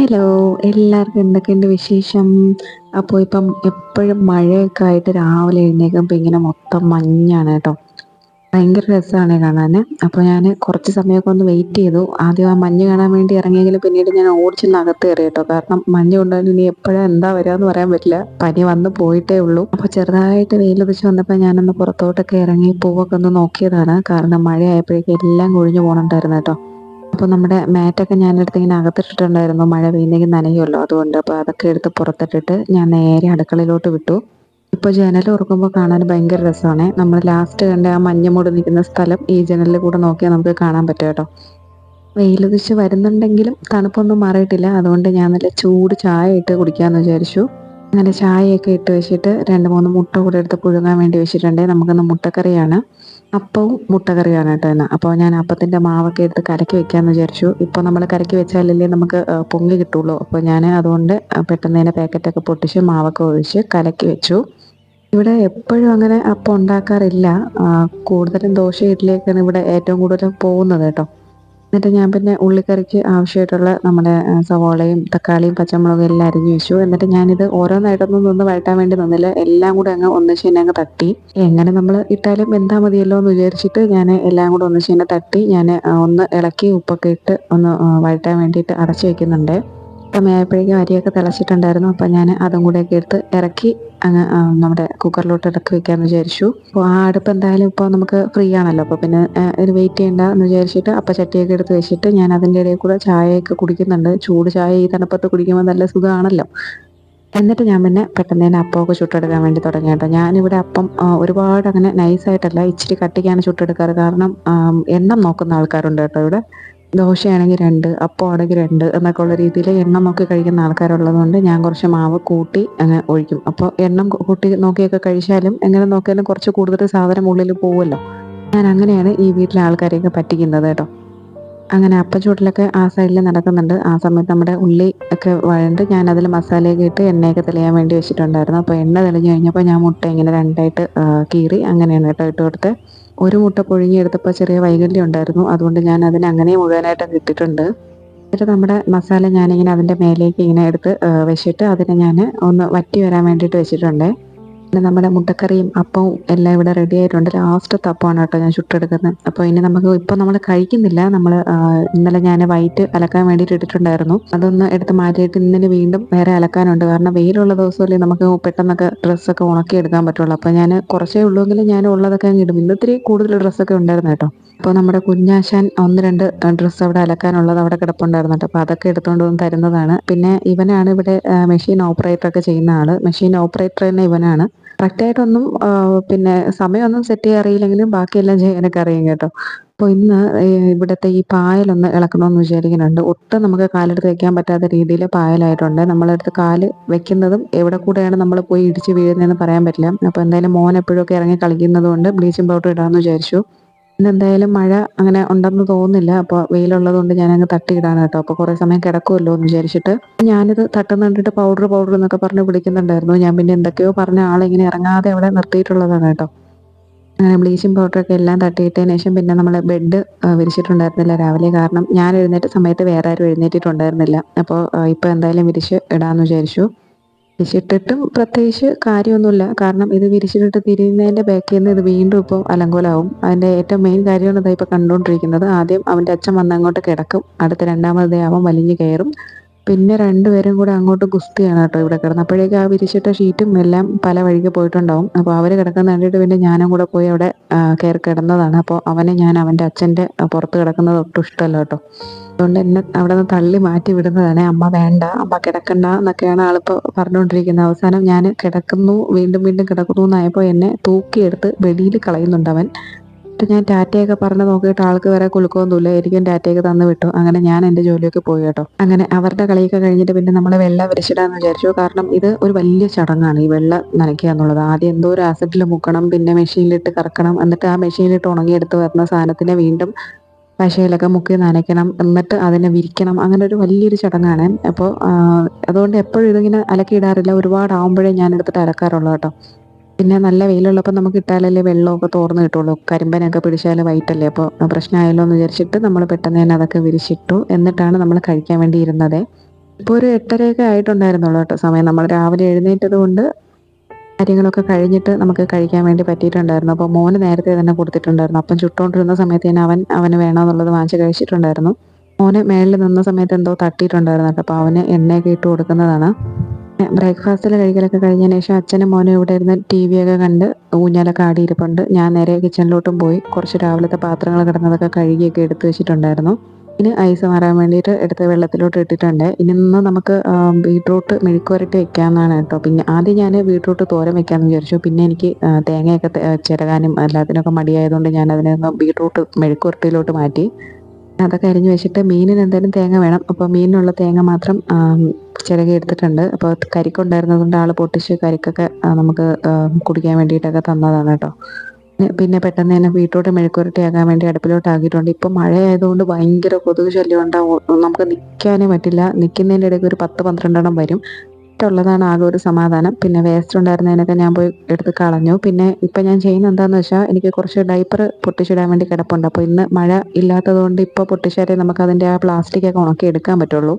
Hello, എല്ലാവർക്കും എന്തൊക്കെയുണ്ട് വിശേഷം? അപ്പോൾ ഇപ്പം എപ്പോഴും മഴയൊക്കെ ആയിട്ട് രാവിലെ എഴുന്നേൽക്കുമ്പോൾ ഇങ്ങനെ മൊത്തം മഞ്ഞാണ് കേട്ടോ. ഭയങ്കര രസമാണ് കാണാൻ. അപ്പോൾ ഞാൻ കുറച്ച് സമയമൊക്കെ ഒന്ന് വെയിറ്റ് ചെയ്തു. ആദ്യം ആ മഞ്ഞ് കാണാൻ വേണ്ടി ഇറങ്ങിയെങ്കിലും പിന്നീട് ഞാൻ ഓടിച്ചെന്ന് അകത്ത് കയറി കേട്ടോ. കാരണം മഞ്ഞ് കൊണ്ടുവന്ന് ഇനി എപ്പോഴാണ് എന്താ വരികയെന്ന് പറയാൻ പറ്റില്ല. പനി വന്ന് പോയിട്ടേ ഉള്ളൂ. അപ്പോൾ ചെറുതായിട്ട് വെയിലുദിച്ച് വന്നപ്പോൾ ഞാനൊന്ന് പുറത്തോട്ടൊക്കെ ഇറങ്ങി പൂവൊക്കെ ഒന്ന് നോക്കിയതാണ്. കാരണം മഴയായപ്പോഴേക്കും എല്ലാം കൊഴിഞ്ഞു പോകണുണ്ടായിരുന്നു കേട്ടോ. അപ്പോൾ നമ്മുടെ മാറ്റൊക്കെ ഞാനെടുത്ത് ഇങ്ങനെ അകത്തിട്ടിട്ടുണ്ടായിരുന്നു. മഴ പെയ്യുന്നെങ്കിൽ നനയുമല്ലോ അതുകൊണ്ട്. അപ്പോൾ അതൊക്കെ എടുത്ത് പുറത്തിട്ടിട്ട് ഞാൻ നേരെ അടുക്കളയിലോട്ട് വിട്ടു. ഇപ്പോൾ ജനൽ തുറക്കുമ്പോൾ കാണാൻ ഭയങ്കര രസമാണ്. നമ്മൾ ലാസ്റ്റ് കണ്ട ആ മഞ്ഞ് മൂടി നിൽക്കുന്ന സ്ഥലം ഈ ജനലിൽ കൂടെ നോക്കിയാൽ നമുക്ക് കാണാൻ പറ്റും കേട്ടോ. വെയിലുദിച്ച് വരുന്നുണ്ടെങ്കിലും തണുപ്പൊന്നും മാറിയിട്ടില്ല. അതുകൊണ്ട് ഞാൻ നല്ല ചൂട് ചായ ഇട്ട് കുടിക്കാമെന്ന് വിചാരിച്ചു. അങ്ങനെ ചായയൊക്കെ ഇട്ട് വെച്ചിട്ട് 2-3 മുട്ട കൂടെ എടുത്ത് പുഴുങ്ങാൻ വേണ്ടി വെച്ചിട്ടുണ്ട്. നമുക്കിന്ന് മുട്ടക്കറിയാണ്. അപ്പവും മുട്ടക്കറിയാണ് കേട്ടോ ഇന്ന്. അപ്പോൾ ഞാൻ അപ്പത്തിൻ്റെ മാവൊക്കെ എടുത്ത് കലക്കി വെക്കാമെന്ന് വിചാരിച്ചു. ഇപ്പോൾ നമ്മൾ കലക്കി വെച്ചാലല്ലേ നമുക്ക് പൊങ്ങി കിട്ടുള്ളൂ. അപ്പോൾ ഞാൻ അതുകൊണ്ട് പെട്ടെന്ന് തന്നെ പാക്കറ്റൊക്കെ പൊട്ടിച്ച് മാവൊക്കെ ഒഴിച്ച് കലക്കി വെച്ചു. ഇവിടെ എപ്പോഴും അങ്ങനെ അപ്പം ഉണ്ടാക്കാറില്ല. കൂടുതലും ദോശ ഇഡ്ഡലിയൊക്കെയാണ് ഇവിടെ ഏറ്റവും കൂടുതൽ പോകുന്നത് കേട്ടോ. എന്നിട്ട് ഞാൻ പിന്നെ ഉള്ളിക്കറിക്ക് ആവശ്യമായിട്ടുള്ള നമ്മുടെ സവോളയും തക്കാളിയും പച്ചമുളകും എല്ലാം അരിഞ്ഞു വെച്ചു. എന്നിട്ട് ഞാനിത് ഓരോന്നായിട്ടൊന്നും നിന്ന് വഴറ്റാൻ വേണ്ടി നിന്നില്ല. എല്ലാം കൂടെ അങ്ങ് ഒന്നിച്ച് തന്നെ അങ്ങ് തട്ടി. എങ്ങനെ നമ്മൾ ഇട്ടാലും വെന്താൽ മതിയല്ലോ എന്ന് വിചാരിച്ചിട്ട് ഞാൻ എല്ലാം കൂടെ ഒന്നിച്ച് തന്നെ തട്ടി ഞാൻ ഒന്ന് ഇളക്കി ഉപ്പൊക്കെ ഇട്ട് ഒന്ന് വഴറ്റാൻ വേണ്ടിയിട്ട് അടച്ചു വെക്കുന്നുണ്ട്. സമയമായപ്പോഴേക്കും അരിയൊക്കെ തിളച്ചിട്ടുണ്ടായിരുന്നു. അപ്പം ഞാൻ അതും കൂടെയൊക്കെ എടുത്ത് ഇറക്കി അങ്ങ് നമ്മുടെ കുക്കറിലോട്ട് ഇറക്കി വെക്കാമെന്ന് വിചാരിച്ചു. അപ്പോൾ ആ അടുപ്പ് എന്തായാലും ഇപ്പോൾ നമുക്ക് ഫ്രീ ആണല്ലോ. അപ്പോൾ പിന്നെ ഇത് വെയിറ്റ് ചെയ്യേണ്ട എന്ന് വിചാരിച്ചിട്ട് അപ്പം ചട്ടിയൊക്കെ എടുത്ത് വെച്ചിട്ട് ഞാൻ അതിൻ്റെ ഇടയിൽ കൂടെ ചായയൊക്കെ കുടിക്കുന്നുണ്ട്. ചൂട് ചായ ഈ തണുപ്പത്ത് കുടിക്കുമ്പോൾ നല്ല സുഖമാണല്ലോ. എന്നിട്ട് ഞാൻ പിന്നെ പെട്ടെന്ന് തന്നെ അപ്പമൊക്കെ ചുട്ടെടുക്കാൻ വേണ്ടി തുടങ്ങി കേട്ടോ. ഞാനിവിടെ അപ്പം ഒരുപാട് അങ്ങനെ നൈസായിട്ടല്ല, ഇച്ചിരി കട്ടിക്കാണ് ചുട്ടെടുക്കാറ്. കാരണം എണ്ണം നോക്കുന്ന ആൾക്കാരുണ്ട് കേട്ടോ ഇവിടെ. ദോശയാണെങ്കിൽ 2, അപ്പമാണെങ്കിൽ 2 എന്നൊക്കെ ഉള്ള രീതിയിൽ എണ്ണം നോക്കി കഴിക്കുന്ന ആൾക്കാരുള്ളത് കൊണ്ട് ഞാൻ കുറച്ച് മാവ് കൂട്ടി അങ്ങ് ഒഴിക്കും. അപ്പോൾ എണ്ണം കൂട്ടി നോക്കിയൊക്കെ കഴിച്ചാലും എങ്ങനെ നോക്കിയാലും കുറച്ച് കൂടുതൽ സാധനം ഉള്ളിൽ പോകുമല്ലോ. ഞാൻ അങ്ങനെയാണ് ഈ വീട്ടിലെ ആൾക്കാരെയൊക്കെ പറ്റിക്കുന്നത് കേട്ടോ. അങ്ങനെ അപ്പച്ചൂട്ടിലൊക്കെ ആ സൈഡിൽ നടക്കുന്നുണ്ട്. ആ സമയത്ത് നമ്മുടെ ഉള്ളി ഒക്കെ വഴണ്ട് ഞാൻ അതിൽ മസാലയൊക്കെ ഇട്ട് എണ്ണയൊക്കെ തെളിയാൻ വേണ്ടി വെച്ചിട്ടുണ്ടായിരുന്നു. അപ്പോൾ എണ്ണ തെളിഞ്ഞു കഴിഞ്ഞപ്പോൾ ഞാൻ മുട്ട ഇങ്ങനെ രണ്ടായിട്ട് കീറി അങ്ങനെയാണ് കേട്ടോ ഇട്ട് കൊടുത്ത്. ഒരു മുട്ട പുഴുങ്ങിയെടുത്തപ്പോൾ ചെറിയ വൈകല്യം ഉണ്ടായിരുന്നു. അതുകൊണ്ട് ഞാൻ അതിനെ അങ്ങനെ മുഴുവനായിട്ട് ഇട്ടിട്ടുണ്ട്. എന്നിട്ട് നമ്മുടെ മസാല ഞാനിങ്ങനെ അതിൻ്റെ മേലേക്ക് ഇങ്ങനെ എടുത്ത് വെച്ചിട്ട് അതിനെ ഞാൻ ഒന്ന് വറ്റി വരാൻ വേണ്ടിയിട്ട് വെച്ചിട്ടുണ്ട്. പിന്നെ നമ്മുടെ മുട്ടക്കറിയും അപ്പവും എല്ലാം ഇവിടെ റെഡി ആയിട്ടുണ്ട്. ലാസ്റ്റത്തെ അപ്പമാണ് കേട്ടോ ഞാൻ ചുട്ടെടുക്കുന്നത്. അപ്പോൾ ഇനി നമുക്ക് ഇപ്പോൾ നമ്മൾ കഴിക്കുന്നില്ല. നമ്മൾ ഇന്നലെ ഞാൻ വൈറ്റ് അലക്കാൻ വേണ്ടിയിട്ട് ഇട്ടിട്ടുണ്ടായിരുന്നു. അതൊന്ന് എടുത്ത് മാറ്റിയിട്ട് ഇന്നലെ വീണ്ടും വേറെ അലക്കാനുണ്ട്. കാരണം വെയിലുള്ള ദിവസമല്ലേ നമുക്ക് പെട്ടെന്നൊക്കെ ഡ്രസ്സൊക്കെ ഉണക്കിയെടുക്കാൻ പറ്റുള്ളൂ. അപ്പോൾ ഞാൻ കുറച്ചേ ഉള്ളൂവെങ്കിലും ഞാൻ ഉള്ളതൊക്കെ അങ്ങ് ഇടും. ഇന്ന് ഇത്തിരി കൂടുതൽ ഡ്രസ്സൊക്കെ ഉണ്ടായിരുന്നു കേട്ടോ. അപ്പോൾ നമ്മുടെ കുഞ്ഞാശാൻ 1-2 ഡ്രസ്സ് അവിടെ അലക്കാനുള്ളത് അവിടെ കിടപ്പുണ്ടായിരുന്നു കേട്ടോ. അപ്പോൾ അതൊക്കെ എടുത്തുകൊണ്ട് വന്ന് തരുന്നതാണ്. പിന്നെ ഇവനാണ് ഇവിടെ മെഷീൻ ഓപ്പറേറ്ററൊക്കെ ചെയ്യുന്ന ആൾ. മെഷീൻ ഓപ്പറേറ്റർ തന്നെ ഇവനാണ്. കറക്റ്റായിട്ടൊന്നും പിന്നെ സമയമൊന്നും സെറ്റ് ചെയ്യാൻ അറിയില്ലെങ്കിലും ബാക്കിയെല്ലാം ചെയ്യാനൊക്കെ അറിയും കേട്ടോ. അപ്പോൾ ഇന്ന് ഇവിടുത്തെ ഈ പായലൊന്ന് ഇളക്കണമെന്ന് വിചാരിക്കുന്നുണ്ട്. ഒട്ടും നമുക്ക് കാലെടുത്ത് വെക്കാൻ പറ്റാത്ത രീതിയിൽ പായലായിട്ടുണ്ട്. നമ്മളെടുത്ത് കാല് വെക്കുന്നതും എവിടെ കൂടെയാണ് നമ്മൾ പോയി ഇടിച്ച് വീഴുന്നതെന്ന് പറയാൻ പറ്റില്ല. അപ്പോൾ എന്തായാലും മോൻ എപ്പോഴൊക്കെ ഇറങ്ങി കളിക്കുന്നത് കൊണ്ട് ബ്ലീച്ചിങ് പൗഡർ ഇടാമെന്ന് വിചാരിച്ചു. ഇന്നെന്തായാലും മഴ അങ്ങനെ ഉണ്ടെന്ന് തോന്നുന്നില്ല. അപ്പോൾ വെയിലുള്ളത് കൊണ്ട് ഞാനങ്ങ് തട്ടിയിടാണ് കേട്ടോ. അപ്പോൾ കുറേ സമയം കിടക്കുമല്ലോ എന്ന് വിചാരിച്ചിട്ട് ഞാനിത് തട്ടുന്ന കണ്ടിട്ട് പൗഡർ പൗഡർ എന്നൊക്കെ പറഞ്ഞ് വിളിക്കുന്നുണ്ടായിരുന്നു. ഞാൻ പിന്നെ എന്തൊക്കെയോ പറഞ്ഞ ആളിങ്ങനെ ഇറങ്ങാതെ അവിടെ നിർത്തിയിട്ടുള്ളതാണ് കേട്ടോ. അങ്ങനെ ബ്ലീച്ചിങ് പൗഡറൊക്കെ എല്ലാം തട്ടിയിട്ടതിന് ശേഷം പിന്നെ നമ്മൾ ബെഡ് വിരിച്ചിട്ടുണ്ടായിരുന്നില്ല രാവിലെ. കാരണം ഞാൻ എഴുന്നേറ്റ സമയത്ത് വേറെ ആരും എഴുന്നേറ്റിട്ടുണ്ടായിരുന്നില്ല. അപ്പോൾ ഇപ്പോൾ എന്തായാലും വിരിച്ച് ഇടാമെന്ന് വിചാരിച്ചു. വിരിച്ചിട്ടിട്ടും പ്രത്യേകിച്ച് കാര്യമൊന്നുമില്ല. കാരണം ഇത് വിരിച്ചിട്ടിട്ട് തിരിയുന്നതിൻ്റെ ബാക്കിൽ നിന്ന് ഇത് വീണ്ടും ഇപ്പോൾ അലങ്കോലമാവും. അതിൻ്റെ ഏറ്റവും മെയിൻ കാര്യമാണ് ഇതാ ഇപ്പോൾ കണ്ടുകൊണ്ടിരിക്കുന്നത്. ആദ്യം അവൻ്റെ അച്ഛൻ വന്ന് അങ്ങോട്ട് കിടക്കും. അടുത്ത രണ്ടാമത് അവൻ വലിഞ്ഞ് കയറും. പിന്നെ രണ്ടുപേരും കൂടെ അങ്ങോട്ട് ഗുസ്തിയാണ് കേട്ടോ ഇവിടെ കിടന്ന്. അപ്പോഴേക്കും ആ വിരിച്ചിട്ട ഷീറ്റും എല്ലാം പല വഴിക്ക് പോയിട്ടുണ്ടാവും. അപ്പോൾ അവർ കിടക്കുന്ന കണ്ടിട്ട് പിന്നെ ഞാനും കൂടെ പോയി അവിടെ കയറി കിടന്നതാണ്. അപ്പോൾ അവനെ ഞാൻ അവൻ്റെ അച്ഛൻ്റെ പുറത്ത് കിടക്കുന്നത് ഒട്ടും ഇഷ്ടമല്ല കേട്ടോ. അതുകൊണ്ട് എന്നെ അവിടെ നിന്ന് തള്ളി മാറ്റി വിടുന്നതാണ്. അമ്മ വേണ്ട, അമ്മ കിടക്കണ്ട എന്നൊക്കെയാണ് ആളിപ്പോൾ പറഞ്ഞുകൊണ്ടിരിക്കുന്നത്. അവസാനം ഞാൻ കിടക്കുന്നു, വീണ്ടും വീണ്ടും കിടക്കുന്നു എന്നായപ്പോൾ എന്നെ തൂക്കിയെടുത്ത് വെളിയിൽ കളയുന്നുണ്ട് അവൻ. എന്നിട്ട് ഞാൻ ടാറ്റയൊക്കെ പറഞ്ഞ് നോക്കിയിട്ട് ആൾക്ക് വേറെ കുലുക്കമൊന്നുമില്ല. എനിക്കും ടാറ്റയൊക്കെ തന്നു വിട്ടു. അങ്ങനെ ഞാൻ എൻ്റെ ജോലിയൊക്കെ പോയി കേട്ടോ. അങ്ങനെ അവരുടെ കളിയൊക്കെ കഴിഞ്ഞിട്ട് പിന്നെ നമ്മൾ വെള്ളം വിരിച്ചിടാന്ന് വിചാരിച്ചു. കാരണം ഇത് ഒരു വലിയ ചടങ്ങാണ് ഈ വെള്ളം നനയ്ക്കുക എന്നുള്ളത്. ആദ്യം എന്തോ ഒരു ആസിഡിൽ മുക്കണം, പിന്നെ മെഷീനിലിട്ട് കറക്കണം, എന്നിട്ട് ആ മെഷീനിലിട്ട് ഉണങ്ങിയെടുത്ത് വരുന്ന സാധനത്തിനെ വീണ്ടും പശയിലൊക്കെ മുക്കി നനയ്ക്കണം, എന്നിട്ട് അതിനെ വിരിക്കണം. അങ്ങനെ ഒരു വലിയൊരു ചടങ്ങാണ്. അപ്പോൾ അതുകൊണ്ട് എപ്പോഴും ഇതിങ്ങനെ അലക്കിയിടാറില്ല. ഒരുപാടാവുമ്പോഴേ ഞാൻ എടുത്തിട്ട് അലക്കാറുള്ളൂ കേട്ടോ. പിന്നെ നല്ല വെയിലുള്ളപ്പോൾ നമുക്ക് ഇട്ടാലല്ലേ വെള്ളമൊക്കെ തോർന്ന് കിട്ടുള്ളൂ. കരിമ്പനൊക്കെ പിടിച്ചാൽ വൈറ്റല്ലേ, അപ്പോൾ പ്രശ്നമായല്ലോ എന്ന് വിചാരിച്ചിട്ട് നമ്മൾ പെട്ടെന്ന് തന്നെ അതൊക്കെ വിരിച്ചിട്ടു. എന്നിട്ടാണ് നമ്മൾ കഴിക്കാൻ വേണ്ടി ഇരുന്നത്. ഇപ്പോൾ ഒരു 8:30 ആയിട്ടുണ്ടായിരുന്നുള്ളൂ കേട്ടോ സമയം. നമ്മൾ രാവിലെ എഴുന്നേറ്റത് കൊണ്ട് കാര്യങ്ങളൊക്കെ കഴിഞ്ഞിട്ട് നമുക്ക് കഴിക്കാൻ വേണ്ടി പറ്റിയിട്ടുണ്ടായിരുന്നു. അപ്പോൾ മോന് നേരത്തെ തന്നെ കൊടുത്തിട്ടുണ്ടായിരുന്നു. അപ്പം ചുട്ടുകൊണ്ടിരുന്ന സമയത്ത് തന്നെ അവന് വേണമെന്നുള്ളത് വാങ്ങിച്ച് കഴിച്ചിട്ടുണ്ടായിരുന്നു. മോന് മേളിൽ നിന്ന സമയത്ത് എന്തോ തട്ടിയിട്ടുണ്ടായിരുന്നു കേട്ടോ. അപ്പോൾ അവന് എണ്ണയൊക്കെ ഇട്ട് കൊടുക്കുന്നതാണ്. ബ്രേക്ക്ഫാസ്റ്റിൽ കഴിക്കലൊക്കെ കഴിഞ്ഞതിന് ശേഷം അച്ഛനും മോനും ഇവിടെ ഇരുന്ന് TV ഒക്കെ കണ്ട് ഊഞ്ഞാലൊക്കെ ആടിയിരിപ്പുണ്ട്. ഞാൻ നേരെ കിച്ചണിലോട്ടും പോയി കുറച്ച് രാവിലത്തെ പാത്രങ്ങൾ കിടന്നതൊക്കെ കഴുകിയൊക്കെ എടുത്തു വെച്ചിട്ടുണ്ടായിരുന്നു. ഇനി ഐസ് മാറാൻ വേണ്ടിയിട്ട് എടുത്ത് വെള്ളത്തിലോട്ട് ഇട്ടിട്ടുണ്ട്. ഇനി നിന്ന് നമുക്ക് ബീട്രൂട്ട് മെഴുക്ക് പുരട്ടി വെക്കാമെന്നാണ് കേട്ടോ. പിന്നെ ആദ്യം ഞാൻ ബീട്രൂട്ട് തോരൻ വെക്കാമെന്ന് വിചാരിച്ചു. പിന്നെ എനിക്ക് തേങ്ങയൊക്കെ ചിരകാനും എല്ലാത്തിനൊക്കെ മടിയായതുകൊണ്ട് ഞാൻ അതിനെ ഒന്ന് ബീട്രൂട്ട് മെഴുക്ക് പുരട്ടിയിലോട്ട് മാറ്റി. അതൊക്കെ അരിഞ്ഞ് വെച്ചിട്ട് മീനിന് എന്തായാലും തേങ്ങ വേണം. അപ്പോൾ മീനിനുള്ള തേങ്ങ മാത്രം ചിരകി എടുത്തിട്ടുണ്ട്. അപ്പോൾ കരിക്കുണ്ടായിരുന്നത് കൊണ്ട് ആൾ പൊട്ടിച്ച് കരിക്കൊക്കെ നമുക്ക് കുടിക്കാൻ വേണ്ടിയിട്ടൊക്കെ തന്നതാണ് കേട്ടോ. പിന്നെ പെട്ടെന്ന് തന്നെ ബീട്രൂട്ട് മെഴുക്ക് പുരട്ടിയാക്കാൻ വേണ്ടി അടുപ്പിലോട്ട് ആക്കിയിട്ടുണ്ട്. ഇപ്പം മഴയായതുകൊണ്ട് ഭയങ്കര കൊതുക് ശല്യം ഉണ്ടാവും. നമുക്ക് നിൽക്കാനേ പറ്റില്ല. നിൽക്കുന്നതിൻ്റെ ഇടയ്ക്ക് ഒരു 10-12 വരും. ഉള്ളതാണ് ആകെ ഒരു സമാധാനം. പിന്നെ വേസ്റ്റ് ഉണ്ടായിരുന്നതിനൊക്കെ ഞാൻ പോയി എടുത്ത് കളഞ്ഞു. പിന്നെ ഇപ്പം ഞാൻ ചെയ്യുന്നത് എന്താണെന്ന് വെച്ചാൽ എനിക്ക് കുറച്ച് ഡയപ്പർ പൊട്ടിച്ചിടാൻ വേണ്ടി കിടപ്പുണ്ട്. അപ്പോൾ ഇന്ന് മഴ ഇല്ലാത്തത് കൊണ്ട് ഇപ്പോൾ പൊട്ടിച്ചാലേ നമുക്കതിൻ്റെ ആ പ്ലാസ്റ്റിക്കൊക്കെ ഉണക്കി എടുക്കാൻ പറ്റുള്ളൂ.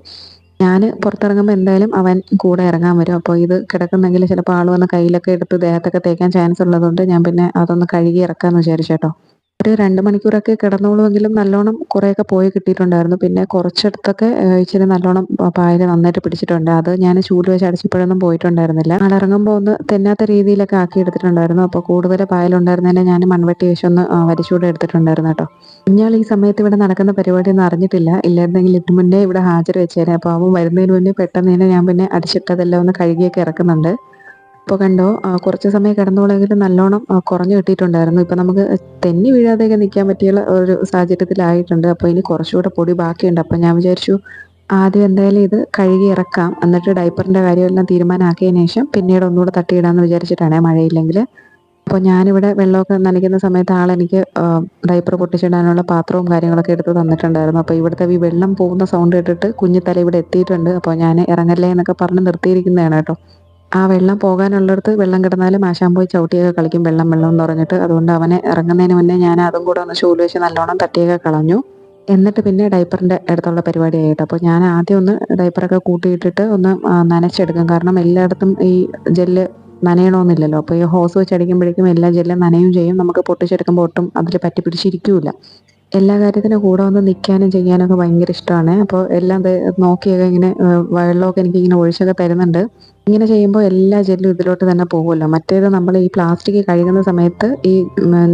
ഞാൻ പുറത്തിറങ്ങുമ്പോൾ എന്തായാലും അവൻ കൂടെ ഇറങ്ങാൻ വരും. അപ്പോൾ ഇത് കിടക്കുന്നെങ്കിൽ ചിലപ്പോൾ ആൾ വന്ന് കയ്യിലൊക്കെ എടുത്ത് ദേഹത്തൊക്കെ തേക്കാൻ ചാൻസ് ഉള്ളതുകൊണ്ട് ഞാൻ പിന്നെ അതൊന്ന് കഴുകി ഇറക്കാമെന്ന് വിചാരിച്ചു കേട്ടോ. ഒരു 2 മണിക്കൂറൊക്കെ കിടന്നോളുമെങ്കിലും നല്ലോണം കുറേയൊക്കെ പോയി കിട്ടിയിട്ടുണ്ടായിരുന്നു. പിന്നെ കുറച്ചിടത്തൊക്കെ ഇച്ചിരി നല്ലോണം പായൽ നന്നായിട്ട് പിടിച്ചിട്ടുണ്ട്. അത് ഞാൻ ചൂല് വെച്ച് അടച്ചപ്പോഴൊന്നും പോയിട്ടുണ്ടായിരുന്നില്ല. ആളിറങ്ങുമ്പോൾ ഒന്ന് തെന്നാത്ത രീതിയിലൊക്കെ ആക്കി എടുത്തിട്ടുണ്ടായിരുന്നു. അപ്പോൾ കൂടുതൽ പായലുണ്ടായിരുന്നതിനെ ഞാൻ മൺവെട്ടി വെച്ചൊന്ന് വരിച്ചൂടെ എടുത്തിട്ടുണ്ടായിരുന്നു കേട്ടോ. കുഞ്ഞാൾ ഈ സമയത്ത് ഇവിടെ നടക്കുന്ന പരിപാടിയൊന്നും അറിഞ്ഞിട്ടില്ല. ഇല്ലായിരുന്നെങ്കിൽ ഇതിനു മുന്നേ ഇവിടെ ഹാജർ വെച്ചേനെ. അപ്പോൾ അവൻ വരുന്നതിന് മുന്നേ പെട്ടെന്ന് തന്നെ ഞാൻ പിന്നെ അടിച്ചിട്ടതെല്ലാം ഒന്ന് കഴുകിയൊക്കെ ഇറക്കുന്നുണ്ട്. ഇപ്പോൾ കണ്ടോ കുറച്ച് സമയം കിടന്നോളെങ്കിലും നല്ലോണം കുറഞ്ഞു കിട്ടിയിട്ടുണ്ടായിരുന്നു. ഇപ്പം നമുക്ക് തെന്നി വീഴാതെയൊക്കെ നിൽക്കാൻ പറ്റിയുള്ള ഒരു സാഹചര്യത്തിലായിട്ടുണ്ട്. അപ്പോൾ ഇനി കുറച്ചുകൂടെ പൊടി ബാക്കിയുണ്ട്. അപ്പോൾ ഞാൻ വിചാരിച്ചു ആദ്യം എന്തായാലും ഇത് കഴുകി ഇറക്കാം. എന്നിട്ട് ഡയപ്പറിൻ്റെ കാര്യമെല്ലാം തീരുമാനമാക്കിയതിന് ശേഷം പിന്നീട് ഒന്നുകൂടെ തട്ടിയിടാമെന്ന് വിചാരിച്ചിട്ടാണ് മഴയില്ലെങ്കിൽ. അപ്പോൾ ഞാനിവിടെ വെള്ളമൊക്കെ നനയ്ക്കുന്ന സമയത്ത് ആളെനിക്ക് ഡയപ്പർ പൊട്ടിച്ചിടാനുള്ള പാത്രവും കാര്യങ്ങളൊക്കെ എടുത്ത് തന്നിട്ടുണ്ടായിരുന്നു. അപ്പോൾ ഇവിടുത്തെ ഈ വെള്ളം പോകുന്ന സൗണ്ട് കേട്ടിട്ട് കുഞ്ഞിത്തല ഇവിടെ എത്തിയിട്ടുണ്ട്. അപ്പോൾ ഞാൻ ഇറങ്ങല്ലേ എന്നൊക്കെ പറഞ്ഞ് നിർത്തിയിരിക്കുന്നതാണ് കേട്ടോ. ആ വെള്ളം പോകാനുള്ളിടത്ത് വെള്ളം കിടന്നാലും ആശാൻ പോയി ചവിട്ടിയൊക്കെ കളിക്കും വെള്ളം വെള്ളം എന്ന് പറഞ്ഞിട്ട്. അതുകൊണ്ട് അവനെ ഇറങ്ങുന്നതിന് മുന്നേ ഞാൻ അതും കൂടെ ഒന്ന് ചൂല് വെച്ച് നല്ലോണം തട്ടിയൊക്കെ കളഞ്ഞു. എന്നിട്ട് പിന്നെ ഡയപ്പറിൻ്റെ അടുത്തുള്ള പരിപാടിയായിട്ട്. അപ്പോൾ ഞാൻ ആദ്യം ഒന്ന് ഡയപ്പറൊക്കെ കൂട്ടിയിട്ടിട്ട് ഒന്ന് നനച്ചെടുക്കും. കാരണം എല്ലായിടത്തും ഈ ജെല്ല് നനയണമെന്നില്ലല്ലോ. അപ്പോൾ ഈ ഹോസ് വെച്ച് അടിക്കുമ്പോഴേക്കും എല്ലാ ജെല്ലും നനയും ചെയ്യും. നമുക്ക് പൊട്ടിച്ചെടുക്കുമ്പോൾ ഒട്ടും അതിൽ പറ്റി പിടിച്ചിരിക്കില്ല. എല്ലാ കാര്യത്തിനും കൂടെ വന്ന് നിൽക്കാനും ചെയ്യാനൊക്കെ ഭയങ്കര ഇഷ്ടമാണ്. അപ്പോൾ എല്ലാം നോക്കിയൊക്കെ ഇങ്ങനെ വെള്ളമൊക്കെ എനിക്കിങ്ങനെ ഒഴിച്ചൊക്കെ തരുന്നുണ്ട്. ഇങ്ങനെ ചെയ്യുമ്പോൾ എല്ലാ ജെല്ലും ഇതിലോട്ട് തന്നെ പോകുമല്ലോ. മറ്റേത് നമ്മൾ ഈ പ്ലാസ്റ്റിക് കഴുകുന്ന സമയത്ത് ഈ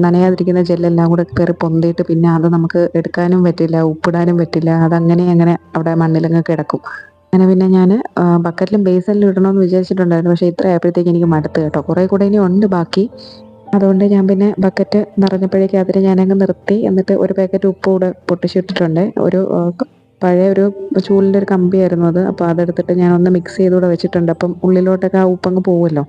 നനയാതിരിക്കുന്ന ജെല്ലെല്ലാം കൂടെ കയറി പൊന്തിയിട്ട് പിന്നെ അത് നമുക്ക് എടുക്കാനും പറ്റില്ല, ഉപ്പിടാനും പറ്റില്ല. അതങ്ങനെ അങ്ങനെ അവിടെ മണ്ണിലങ്ങ് കിടക്കും. അങ്ങനെ പിന്നെ ഞാൻ ബക്കറ്റിലും ബേസിനിലും ഇടണമെന്ന് വിചാരിച്ചിട്ടുണ്ടായിരുന്നു. പക്ഷേ ഇത്ര ആയപ്പോഴത്തേക്ക് എനിക്ക് മടുത്ത് കേട്ടോ. കുറേ കൂടെ ഇനി ഉണ്ട് ബാക്കി. അതുകൊണ്ട് ഞാൻ പിന്നെ ബക്കറ്റ് നിറഞ്ഞപ്പോഴേക്കും അതിൽ ഞാനങ്ങ് നിർത്തി. എന്നിട്ട് ഒരു പാക്കറ്റ് ഉപ്പ് കൂടെ പൊട്ടിച്ചിട്ടിട്ടുണ്ട്. ഒരു പഴയ ഒരു ചൂലിൻ്റെ ഒരു കമ്പിയായിരുന്നു അത്. അപ്പോൾ അതെടുത്തിട്ട് ഞാനൊന്ന് മിക്സ് ചെയ്തുകൂടെ വെച്ചിട്ടുണ്ട്. അപ്പം ഉള്ളിലോട്ടൊക്കെ ആ ഉപ്പങ്ങ് പോകുമല്ലോ.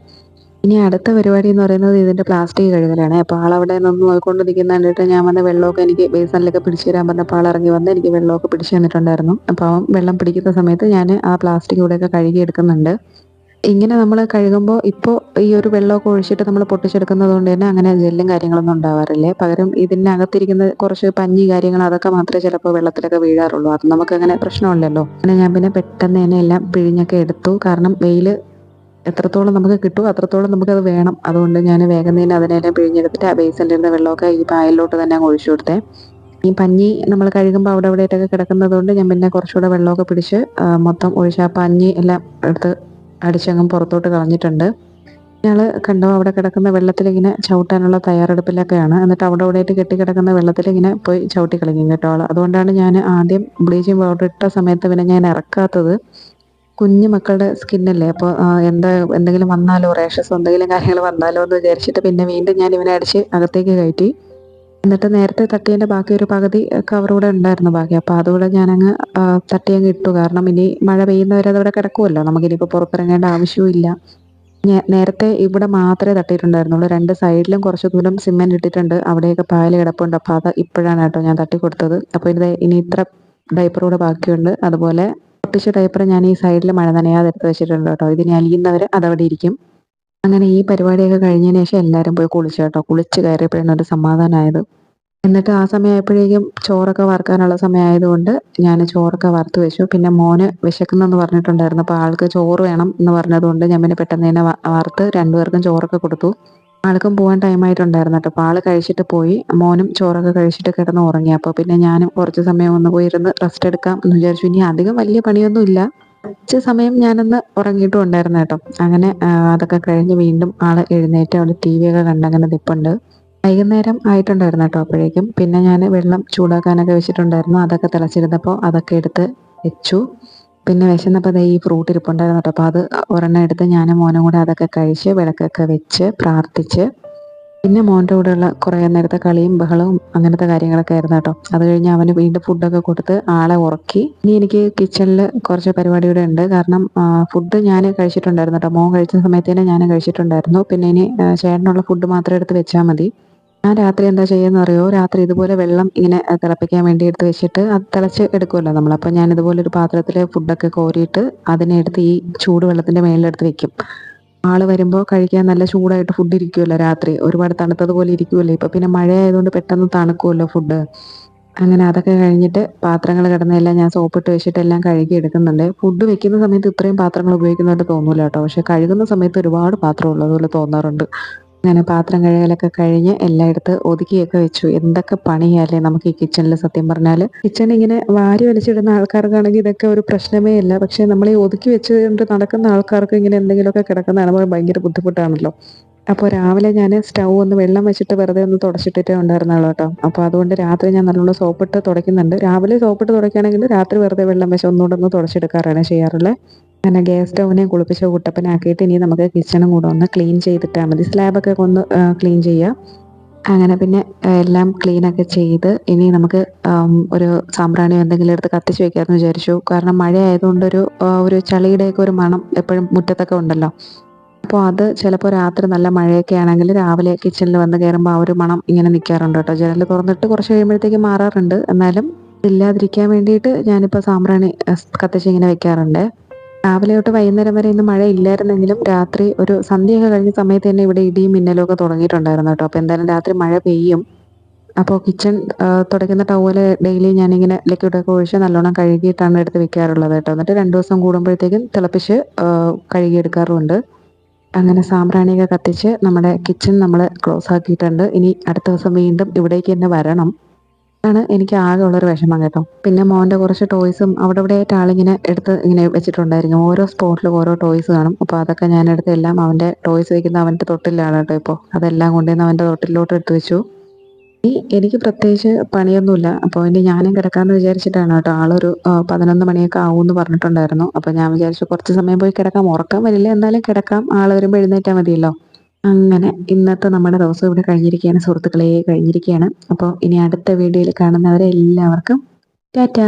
ഇനി അടുത്ത പരിപാടി എന്ന് പറയുന്നത് ഇതിൻ്റെ പ്ലാസ്റ്റിക് കഴുകലാണ്. അപ്പോൾ ആളവിടെ നിന്ന് നോക്കിക്കൊണ്ട് നിൽക്കുന്ന കണ്ടിട്ട് ഞാൻ വന്ന് വെള്ളമൊക്കെ എനിക്ക് ബേസിനിലൊക്കെ പിടിച്ചു തരാൻ പറഞ്ഞപ്പോൾ ആൾ ഇറങ്ങി വന്ന് എനിക്ക് വെള്ളമൊക്കെ പിടിച്ചു തന്നിട്ടുണ്ടായിരുന്നു. അപ്പോൾ അവൻ വെള്ളം പിടിക്കുന്ന സമയത്ത് ഞാൻ ആ പ്ലാസ്റ്റിക് കൂടെയൊക്കെ കഴുകി എടുക്കുന്നുണ്ട്. ഇങ്ങനെ നമ്മൾ കഴുകുമ്പോൾ ഇപ്പോൾ ഈ ഒരു വെള്ളമൊക്കെ ഒഴിച്ചിട്ട് നമ്മൾ പൊട്ടിച്ചെടുക്കുന്നത് കൊണ്ട് തന്നെ അങ്ങനെ ജെല്ലും കാര്യങ്ങളൊന്നും ഉണ്ടാവാറില്ല. പകരം ഇതിനകത്തിരിക്കുന്ന കുറച്ച് പഞ്ഞി കാര്യങ്ങൾ അതൊക്കെ മാത്രമേ ചിലപ്പോൾ വെള്ളത്തിലൊക്കെ വീഴാറുള്ളൂ. അത് നമുക്കങ്ങനെ പ്രശ്നമില്ലല്ലോ. അങ്ങനെ ഞാൻ പിന്നെ പെട്ടെന്ന് തന്നെ എല്ലാം പിഴിഞ്ഞൊക്കെ എടുത്തു. കാരണം വെയിൽ എത്രത്തോളം നമുക്ക് കിട്ടുമോ അത്രത്തോളം നമുക്കത് വേണം. അതുകൊണ്ട് ഞാൻ വേഗം തന്നെ അതിനെല്ലാം പിഴിഞ്ഞെടുത്തിട്ട് ആ ബേസിൻ്റെ ഇരുന്ന വെള്ളമൊക്കെ ഈ പായലിലോട്ട് തന്നെ അങ്ങ് ഒഴിച്ചു കൊടുത്തേ. ഈ പഞ്ഞി നമ്മൾ കഴുകുമ്പോൾ അവിടെ ഇവിടെയായിട്ടൊക്കെ കിടക്കുന്നത് കൊണ്ട് ഞാൻ പിന്നെ കുറച്ചുകൂടെ വെള്ളമൊക്കെ പിടിച്ച് മൊത്തം ഒഴിച്ച് ആ പഞ്ഞി എല്ലാം എടുത്ത് അടിച്ചങ്ങ് പുറത്തോട്ട് കളഞ്ഞിട്ടുണ്ട്. ഞങ്ങൾ കണ്ടോ അവിടെ കിടക്കുന്ന വെള്ളത്തിലിങ്ങനെ ചവിട്ടാനുള്ള തയ്യാറെടുപ്പിലൊക്കെയാണ്. എന്നിട്ട് അവിടെ ഇവിടെയായിട്ട് കെട്ടിക്കിടക്കുന്ന വെള്ളത്തിലിങ്ങനെ പോയി ചവിട്ടി കളിക്കും കേട്ടോ ആൾ. അതുകൊണ്ടാണ് ഞാൻ ആദ്യം ബ്ലീച്ചിങ് പൗഡർ ഇട്ട സമയത്ത് പിന്നെ ഞാൻ ഇറക്കാത്തത്. കുഞ്ഞു മക്കളുടെ സ്കിന്നല്ലേ. അപ്പോൾ എന്തെങ്കിലും വന്നാലോ റാഷസോ എന്തെങ്കിലും കാര്യങ്ങൾ വന്നാലോ എന്ന് വിചാരിച്ചിട്ട് പിന്നെ വീണ്ടും ഞാൻ ഇവനെ അടിച്ച് അകത്തേക്ക് കയറ്റി. എന്നിട്ട് നേരത്തെ തട്ടിയതിൻ്റെ ബാക്കി ഒരു പകുതി കവറൂടെ ഉണ്ടായിരുന്നു ബാക്കി. അപ്പോൾ അതുകൂടെ ഞാനങ്ങ് തട്ടിയങ്ങ് ഇട്ടു. കാരണം ഇനി മഴ പെയ്യുന്നവരെ അതവിടെ കിടക്കുമല്ലോ. നമുക്കിനിപ്പോൾ പുറത്തിറങ്ങേണ്ട ആവശ്യവും ഇല്ല. നേരത്തെ ഇവിടെ മാത്രമേ തട്ടിയിട്ടുണ്ടായിരുന്നുള്ളൂ. 2 സൈഡിലും കുറച്ച് ദൂരം സിമെൻറ്റ് ഇട്ടിട്ടുണ്ട്. അവിടെയൊക്കെ പായൽ കിടപ്പുണ്ട്. അപ്പോൾ അത് ഇപ്പോഴാണ് കേട്ടോ ഞാൻ തട്ടി കൊടുത്തത്. അപ്പോൾ ഇനി ഇത്ര ഡയപ്പർ കൂടെ ബാക്കിയുണ്ട്. അതുപോലെ പൊട്ടിച്ച ഡയപ്പർ ഞാൻ ഈ സൈഡിൽ മഴ നനയാതെ എടുത്ത് വെച്ചിട്ടുണ്ട് കേട്ടോ. ഇതിനി അലിയുന്നവരെ അതവിടെ ഇരിക്കും. അങ്ങനെ ഈ പരിപാടിയൊക്കെ കഴിഞ്ഞതിന് ശേഷം എല്ലാവരും പോയി കുളിച്ചു കേട്ടോ. കുളിച്ച് കയറിയപ്പോഴാണ് ഒരു സമാധാനമായത്. എന്നിട്ട് ആ സമയമായപ്പോഴേക്കും ചോറൊക്കെ വറുക്കാനുള്ള സമയമായതുകൊണ്ട് ഞാൻ ചോറൊക്കെ വറുത്ത് വെച്ചു. പിന്നെ മോന് വിശക്കുന്നെന്ന് പറഞ്ഞിട്ടുണ്ടായിരുന്നു. അപ്പോൾ ആൾക്ക് ചോറ് വേണം എന്ന് പറഞ്ഞതുകൊണ്ട് ഞാൻ പിന്നെ പെട്ടെന്ന് തന്നെ വറുത്ത് രണ്ടുപേർക്കും ചോറൊക്കെ കൊടുത്തു. ആൾക്കും പോകാൻ ടൈമായിട്ടുണ്ടായിരുന്നു കേട്ടോ. അപ്പോൾ ആൾ കഴിച്ചിട്ട് പോയി. മോനും ചോറൊക്കെ കഴിച്ചിട്ട് കിടന്ന് ഉറങ്ങി. അപ്പോൾ പിന്നെ ഞാനും കുറച്ച് സമയം ഒന്ന് പോയി ഇരുന്ന് റെസ്റ്റ് എടുക്കാം എന്ന് വിചാരിച്ചു. ഇനി അധികം വലിയ പണിയൊന്നും ഇല്ല. കുറച്ച് സമയം ഞാനൊന്ന് ഉറങ്ങിയിട്ടും ഉണ്ടായിരുന്നു കേട്ടോ. അങ്ങനെ അതൊക്കെ കഴിഞ്ഞ് വീണ്ടും ആള് എഴുന്നേറ്റ് അവിടെ ടി വി ഒക്കെ കണ്ട് അങ്ങനെ നിൽപ്പുണ്ട്. വൈകുന്നേരം ആയിട്ടുണ്ടായിരുന്നു കേട്ടോ അപ്പോഴേക്കും. പിന്നെ ഞാൻ വെള്ളം ചൂടാക്കാനൊക്കെ വെച്ചിട്ടുണ്ടായിരുന്നു. അതൊക്കെ തിളച്ചിരുന്നപ്പോൾ അതൊക്കെ എടുത്ത് വെച്ചു. പിന്നെ വിശന്നപ്പോൾ ദേ ഈ ഫ്രൂട്ട് ഇരിപ്പുണ്ടായിരുന്നു കേട്ടോ. അപ്പോൾ അത് ഒരെണ്ണം എടുത്ത് ഞാനും മോനും കൂടെ അതൊക്കെ കഴിച്ച് വിളക്കൊക്കെ വെച്ച് പ്രാർത്ഥിച്ച് പിന്നെ മോൻ്റെ കൂടെയുള്ള കുറേ നേരത്തെ കളിയും ബഹളവും അങ്ങനത്തെ കാര്യങ്ങളൊക്കെ ആയിരുന്നു കേട്ടോ. അത് കഴിഞ്ഞ് അവന് വീണ്ടും ഫുഡൊക്കെ കൊടുത്ത് ആളെ ഉറക്കി. ഇനി എനിക്ക് കിച്ചണിൽ കുറച്ച് പരിപാടി കൂടെ ഉണ്ട്. കാരണം ഫുഡ് ഞാൻ കഴിച്ചിട്ടുണ്ടായിരുന്നു കേട്ടോ. മോൻ കഴിച്ച സമയത്ത് തന്നെ ഞാൻ കഴിച്ചിട്ടുണ്ടായിരുന്നു. പിന്നെ ഇനി ചേട്ടനുള്ള ഫുഡ് മാത്രം എടുത്ത് വെച്ചാൽ മതി. ഞാൻ രാത്രി എന്താ ചെയ്യുന്നത് അറിയോ? രാത്രി ഇതുപോലെ വെള്ളം ഇങ്ങനെ തിളപ്പിക്കാൻ വേണ്ടി എടുത്ത് വെച്ചിട്ട് അത് തിളച്ച് എടുക്കുമല്ലോ നമ്മൾ. അപ്പോൾ ഞാൻ ഇതുപോലെ ഒരു പാത്രത്തിൽ ഫുഡൊക്കെ കോരിയിട്ട് അതിനെ എടുത്ത് ഈ ചൂടുവെള്ളത്തിൻ്റെ മേളിലെടുത്ത് വെക്കും. ആള് വരുമ്പോൾ കഴിക്കാൻ നല്ല ചൂടായിട്ട് ഫുഡ് ഇരിക്കുമല്ലോ രാത്രി. ഒരുപാട് തണുത്തതുപോലെ ഇരിക്കുമല്ലോ. ഇപ്പം പിന്നെ മഴയായതുകൊണ്ട് പെട്ടെന്ന് തണുക്കുമല്ലോ ഫുഡ്. അങ്ങനെ അതൊക്കെ കഴിഞ്ഞിട്ട് പാത്രങ്ങൾ കിടന്നതെല്ലാം ഞാൻ സോപ്പിട്ട് വെച്ചിട്ട് എല്ലാം കഴുകി എടുക്കുന്നുണ്ട്. ഫുഡ് വെക്കുന്ന സമയത്ത് ഇത്രയും പാത്രങ്ങൾ ഉപയോഗിക്കുന്നതായിട്ട് തോന്നൂല കേട്ടോ. പക്ഷെ കഴുകുന്ന സമയത്ത് ഒരുപാട് പാത്രം ഉള്ളതുപോലെ തോന്നാറുണ്ട്. അങ്ങനെ പാത്രം കഴുകലൊക്കെ കഴിഞ്ഞ് എല്ലാം എടുത്ത് ഒതുക്കിയൊക്കെ വെച്ചു. എന്തൊക്കെ പണിയല്ലേ നമുക്ക് ഈ കിച്ചണിൽ സത്യം പറഞ്ഞാൽ. കിച്ചൺ ഇങ്ങനെ വാരി വലിച്ചിടുന്ന ആൾക്കാർക്കാണെങ്കിൽ ഇതൊക്കെ ഒരു പ്രശ്നമേ അല്ല. പക്ഷെ നമ്മൾ ഈ ഒതുക്കി വെച്ചുകൊണ്ട് നടക്കുന്ന ആൾക്കാർക്ക് ഇങ്ങനെ എന്തെങ്കിലുമൊക്കെ കിടക്കുന്ന കാണുമ്പോൾ ഭയങ്കര ബുദ്ധിമുട്ടാണല്ലോ. അപ്പോൾ രാവിലെ ഞാൻ സ്റ്റൗ ഒന്ന് വെള്ളം വെച്ചിട്ട് വെറുതെ ഒന്ന് തുടച്ചിട്ടിട്ടേ ഉണ്ടായിരുന്നുള്ളൂ കേട്ടോ. അപ്പോൾ അതുകൊണ്ട് രാത്രി ഞാൻ നല്ലോണം സോപ്പിട്ട് തുടയ്ക്കുന്നുണ്ട്. രാവിലെ സോപ്പിട്ട് തുടയ്ക്കുകയാണെങ്കിൽ രാത്രി വെറുതെ വെള്ളം വെച്ച് ഒന്നുകൂടെ ഒന്ന് തുടച്ചെടുക്കാറാണ് ചെയ്യാറുള്ളത്. അങ്ങനെ ഗ്യാസ് സ്റ്റൗവിനെ കുളിപ്പിച്ച് കുട്ടപ്പനാക്കിയിട്ട് ഇനി നമുക്ക് കിച്ചണും കൂടെ ഒന്ന് ക്ലീൻ ചെയ്തിട്ടാൽ മതി. സ്ലാബൊക്കെ ഒന്ന് ക്ലീൻ ചെയ്യാം. അങ്ങനെ പിന്നെ എല്ലാം ക്ലീനൊക്കെ ചെയ്ത് ഇനി നമുക്ക് ഒരു സാമ്പ്രാണിയോ എന്തെങ്കിലും എടുത്ത് കത്തിച്ച് വെക്കാമെന്ന് വിചാരിച്ചു. കാരണം മഴ ആയതുകൊണ്ടൊരു ഒരു ചളിയുടെയൊക്കെ ഒരു മണം എപ്പോഴും മുറ്റത്തൊക്കെ ഉണ്ടല്ലോ. അപ്പോൾ അത് ചിലപ്പോൾ രാത്രി നല്ല മഴയൊക്കെ ആണെങ്കിൽ രാവിലെ കിച്ചണിൽ വന്ന് കയറുമ്പോൾ ആ ഒരു മണം ഇങ്ങനെ നിൽക്കാറുണ്ട് കേട്ടോ. ജനൽ തുറന്നിട്ട് കുറച്ച് കഴിയുമ്പോഴത്തേക്ക് മാറാറുണ്ട്. എന്നാലും ഇല്ലാതിരിക്കാൻ വേണ്ടിയിട്ട് ഞാനിപ്പോൾ സാമ്പ്രാണി കത്തിച്ച് ഇങ്ങനെ വെക്കാറുണ്ട്. രാവിലെ തൊട്ട് വൈകുന്നേരം വരെ ഇന്ന് മഴ ഇല്ലായിരുന്നെങ്കിലും രാത്രി ഒരു സന്ധ്യയൊക്കെ കഴിഞ്ഞ സമയത്ത് തന്നെ ഇവിടെ ഇടിയും മിന്നലും ഒക്കെ തുടങ്ങിയിട്ടുണ്ടായിരുന്നു കേട്ടോ. അപ്പോൾ എന്തായാലും രാത്രി മഴ പെയ്യും. അപ്പോൾ കിച്ചൺ തുടയ്ക്കുന്ന ടവല് ഡെയിലി ഞാനിങ്ങനെ ലിക്വിഡൊക്കെ ഒഴിച്ച് നല്ലോണം കഴുകിയിട്ടാണ് എടുത്ത് വെക്കാറുള്ളത് കേട്ടോ. എന്നിട്ട് 2 ദിവസം കൂടുമ്പോഴത്തേക്കും തിളപ്പിച്ച് കഴുകിയെടുക്കാറുമുണ്ട്. അങ്ങനെ സാമ്പ്രാണിയൊക്കെ കത്തിച്ച് നമ്മുടെ കിച്ചൺ നമ്മൾ ക്ലോസ് ആക്കിയിട്ടുണ്ട്. ഇനി അടുത്ത ദിവസം വീണ്ടും ഇവിടേക്ക് തന്നെ വരണം. അതാണ് എനിക്ക് ആകെ ഉള്ളൊരു വിഷമം കേട്ടോ. പിന്നെ മോൻ്റെ കുറച്ച് ടോയ്സും അവിടെ ഇവിടെ ആയിട്ട് ആളിങ്ങനെ എടുത്ത് ഇങ്ങനെ വെച്ചിട്ടുണ്ടായിരിക്കും. ഓരോ സ്പോട്ടിലും ഓരോ ടോയ്സ് കാണും. അപ്പോൾ അതൊക്കെ ഞാനെടുത്ത് എല്ലാം അവൻ്റെ ടോയ്സ് വയ്ക്കുന്ന അവൻ്റെ തൊട്ടിലാണ് കേട്ടോ. ഇപ്പോൾ അതെല്ലാം കൊണ്ടുവന്ന് അവൻ്റെ തൊട്ടിലോട്ട് എടുത്ത് വെച്ചു. ഇനി എനിക്ക് പ്രത്യേകിച്ച് പണിയൊന്നുമില്ല. അപ്പോൾ ഇനി ഞാനും കിടക്കാമെന്ന് വിചാരിച്ചിട്ടാണ് കേട്ടോ. ആളൊരു 11 മണിയൊക്കെ ആവുമെന്ന് പറഞ്ഞിട്ടുണ്ടായിരുന്നു. അപ്പോൾ ഞാൻ വിചാരിച്ചു കുറച്ച് സമയം പോയി കിടക്കാം. ഉറക്കം വരില്ല എന്നാലും കിടക്കാം. ആൾ വരുമ്പോൾ എഴുന്നേറ്റാൽ മതിയല്ലോ. അങ്ങനെ ഇന്നത്തെ നമ്മുടെ ദിവസം ഇവിടെ കഴിഞ്ഞിരിക്കുകയാണ് സുഹൃത്തുക്കളെ, കഴിഞ്ഞിരിക്കുകയാണ്. അപ്പോൾ ഇനി അടുത്ത വീഡിയോയിൽ കാണുന്നവരെ എല്ലാവർക്കും ടാറ്റാ.